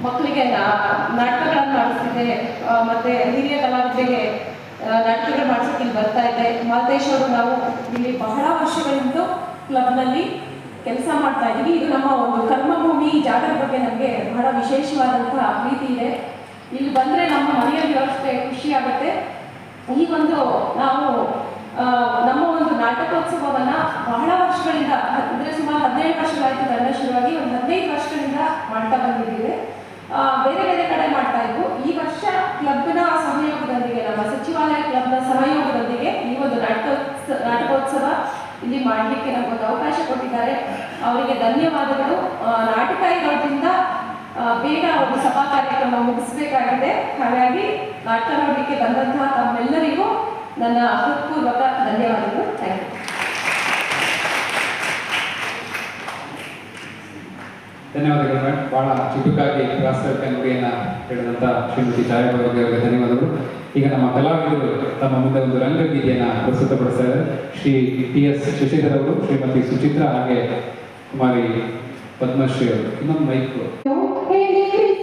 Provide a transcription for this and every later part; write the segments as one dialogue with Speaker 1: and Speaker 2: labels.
Speaker 1: ಮಕ್ಕಳಿಗೆ ನಾಟಕಗಳನ್ನು ಮಾಡಿಸ್ತಿದೆ, ಮತ್ತು ಹಿರಿಯ ಕಲಾವಿದರಿಗೆ ನಾಟಕಗಳು ಮಾಡಿಸೋಕೆ ಇಲ್ಲಿ ಬರ್ತಾ ಇದೆ. ಮಾಲ್ತೇಶ್ ಅವರು ನಾವು ಇಲ್ಲಿ ಬಹಳ ವರ್ಷಗಳಿಂದ ಕ್ಲಬ್ನಲ್ಲಿ ಕೆಲಸ ಮಾಡ್ತಾ ಇದ್ದೀವಿ. ಇದು ನಮ್ಮ ಒಂದು ಕರ್ಮಭೂಮಿ ಜಾಗದ ಬಗ್ಗೆ ನಮಗೆ ಬಹಳ ವಿಶೇಷವಾದಂತಹ ಪ್ರೀತಿ ಇದೆ. ಇಲ್ಲಿ ಬಂದರೆ ನಮ್ಮ ಮನೆಯಲ್ಲಿ ಅಷ್ಟೇ ಖುಷಿ ಆಗುತ್ತೆ. ಈ ಒಂದು ನಾವು ನಮ್ಮ ಒಂದು ನಾಟಕೋತ್ಸವವನ್ನು ಬಹಳ ವರ್ಷಗಳಿಂದ ಅಂದರೆ ಸುಮಾರು 17 ವರ್ಷಗಳಾಯಿತು ತಂಡ ಶುರುವಾಗಿ, ಒಂದು 15 ವರ್ಷಗಳಿಂದ ಮಾಡ್ತಾ ಬಂದಿದ್ದೀವಿ. ಬೇರೆ ಬೇರೆ ಕಡೆ ಮಾಡ್ತಾ ಇದ್ವು. ಈ ವರ್ಷ ಕ್ಲಬ್ನ ಸಹಯೋಗದೊಂದಿಗೆ, ನಮ್ಮ ಸಚಿವಾಲಯ ಕ್ಲಬ್ನ ಸಹಯೋಗದೊಂದಿಗೆ ಈ ಒಂದು ನಾಟಕೋತ್ಸವ ಇಲ್ಲಿ ಮಾಡಲಿಕ್ಕೆ ನಮಗೊಂದು ಅವಕಾಶ ಕೊಟ್ಟಿದ್ದಾರೆ. ಅವರಿಗೆ ಧನ್ಯವಾದಗಳು. ನಾಟಕ ಇರೋದ್ರಿಂದ ಬೇಗ ಒಂದು ಸಭಾ ಕಾರ್ಯಕ್ರಮ ಮುಗಿಸಬೇಕಾಗಿದೆ. ಹಾಗಾಗಿ ನಾಟಕ ನೋಡಲಿಕ್ಕೆ ಬಂದಂತಹ ತಮ್ಮೆಲ್ಲರಿಗೂ ನನ್ನ ಹೃತ್ಪೂರ್ವಕ ಧನ್ಯವಾದಗಳು. Thank you.
Speaker 2: ಧನ್ಯವಾದಗಳು ಮೇಡಮ್. ಬಹಳ ಚುಟುಕಾಗಿ ಪ್ರಾಸ್ತಾವಿಕ ನುಡಿಯನ್ನು ಹೇಳಿದಂಥ ಶ್ರೀಮತಿ ಛಾಯಾಭಾರತಿ ಅವರಿಗೆ ಧನ್ಯವಾದಗಳು. ಈಗ ನಮ್ಮ ಕಲಾವಿದರು ತಮ್ಮ ಮುಂದೆ ಒಂದು ರಂಗಗೀತೆಯನ್ನು ಪ್ರಸ್ತುತಪಡಿಸ್ತಾ ಇದ್ದಾರೆ. ಶ್ರೀ ಟಿ.ಎಸ್. ಶಶಿಧರ್ ಅವರು, ಶ್ರೀಮತಿ ಸುಚಿತ್ರಾ, ಹಾಗೆ ಕುಮಾರಿ ಪದ್ಮಶ್ರೀ ಅವರು. ಇನ್ನೊಂದು ಮೈಕ್.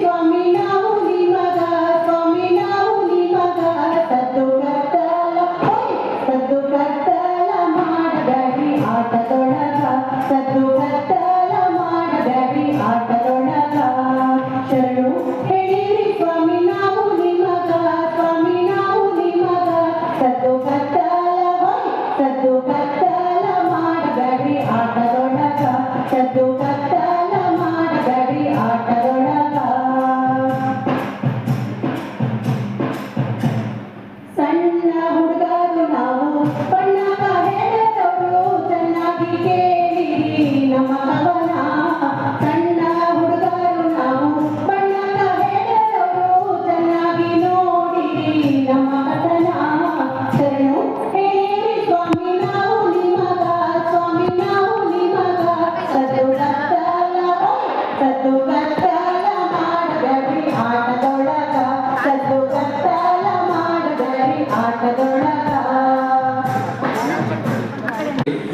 Speaker 3: ಸ್ವಾಮಿ ನಾವು ನಿಮಗ, ಸ್ವಾಮಿ ನಾವು ನಿಮಗ, ಸದ್ದು ಕತ್ತಲ ಮಾಡಬೇಡಿ ಆಟದೊಳಗ, ಸದ್ದು ಕತ್ತಲ ಮಾಡಬೇಡಿ ಆಟದೊಳಗ, ಶರಣು ಹೇಳಿರಿ ಸ್ವಾಮಿ ನಾವು ನಿಮಗ, ಸ್ವಾಮಿ ನಾವು ನಿಮಗ, ಸದ್ದು ಕತ್ತಲ ಮಾಡಬೇಡಿ ಆಟದೊಳಗ, ಸದ್ದು ಕತ್ತಲ ಮಾಡಬೇಡಿ ಆಟದೊಳಗ. ಸಣ್ಣ ಹುಡುಗರು ನಾವು ಬಣ್ಣಕ ಹೇಳದವರು, ಚೆನ್ನಾಗಿ ಕೇಳಿರಿ ನಮ್ಮ ಕವನ. ಸಣ್ಣ ಹುಡುಗರು ನಾವು ಬಣ್ಣಕ ಹೇಳದವರು, ಚೆನ್ನಾಗಿ ನೋಡಿರಿ ನಮ್ಮ ಕಥನ. ಶರಣು ಹೇಳಿರಿ ಸ್ವಾಮಿ ನಾವು ನಿಮಗ, ಸ್ವಾಮಿ ನಾವು ನಿಮಗ, ಸದ್ದು ಕತ್ತಲ ಮಾಡಬೇಡಿ ಆಟದೊಳಗ, ಸದ್ದು ಕತ್ತಲ ಮಾಡಬೇಡಿ ಆಟದೊಳಗ.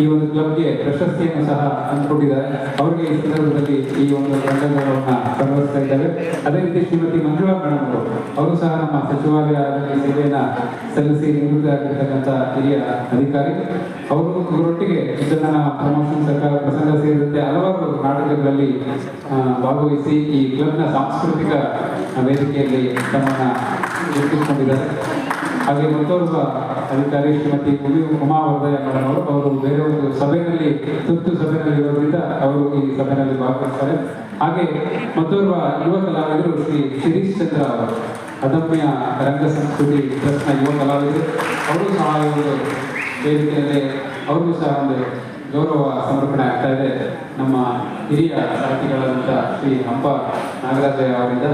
Speaker 2: ಈ ಒಂದು ಕ್ಲಬ್ಗೆ ಪ್ರಶಸ್ತಿಯನ್ನು ಸಹ ತಂದುಕೊಟ್ಟಿದ್ದಾರೆ. ಅವರಿಗೆ ಈ ಸಂದರ್ಭದಲ್ಲಿ ಈ ಒಂದು ರಂಗಗಳನ್ನು ಸಂವಹಿಸ್ತಾ ಇದ್ದಾರೆ. ಅದೇ ರೀತಿ ಶ್ರೀಮತಿ ಮಂಜುಳಾ ಮೇಡಮ್ ಅವರು ಸಹ ನಮ್ಮ ಸಚಿವಾಲಯದಲ್ಲಿ ಸೇವೆಯನ್ನು ಸಲ್ಲಿಸಿ ನಿವೃತ್ತಿಯಾಗಿರ್ತಕ್ಕಂಥ ಹಿರಿಯ ಅಧಿಕಾರಿ. ಅವರು ಇವರೊಟ್ಟಿಗೆ ಚಂದನ ಪ್ರಮೋಷನ್ ಸರ್ಕಾರ ಪ್ರಸಂಗ ಸೇರಿದಂತೆ ಹಲವಾರು ನಾಟಕಗಳಲ್ಲಿ ಭಾಗವಹಿಸಿ ಈ ಕ್ಲಬ್ನ ಸಾಂಸ್ಕೃತಿಕ ವೇದಿಕೆಯಲ್ಲಿ ತಮ್ಮನ್ನು ಗುರುತಿಸಿಕೊಂಡಿದ್ದಾರೆ. ಹಾಗೆ ಮತ್ತೋರ್ವ ಅಧಿಕಾರಿ ಶ್ರೀಮತಿ ಉಮಾವರ್ಧಯ ಮೇಡಮ್ ಅವರು ಬೇರೆ ಒಂದು ಸಭೆಯಲ್ಲಿ, ತುರ್ತು ಸಭೆಯಲ್ಲಿ ಇರೋದ್ರಿಂದ ಅವರು ಈ ಸಭೆಯಲ್ಲಿ ಭಾಗವಹಿಸ್ತಾರೆ. ಹಾಗೆ ಮತ್ತೋರ್ವ ಯುವ ಕಲಾವಿದರು ಶ್ರೀ ಶಿರೀಶ್ ಚಂದ್ರ ಅವರು, ಅದಮ್ಯ ರಂಗ ಸಂಸ್ಕೃತಿ ಟ್ರಸ್ಟ್ನ ಯುವ ಕಲಾವಿದರು. ಅವರು ಸಹ ಒಂದು ವೇದಿಕೆಯಲ್ಲಿ ಅವ್ರಿಗೂ ಸಹ ಒಂದು ಗೌರವ ಸಮರ್ಪಣೆ ಆಗ್ತಾ ಇದೆ ನಮ್ಮ ಹಿರಿಯ ಸಾಹಿತಿಗಳಾದಂಥ ಶ್ರೀ ಹಂಪ ನಾಗರಾಜಯ್ಯ ಅವರಿಂದ.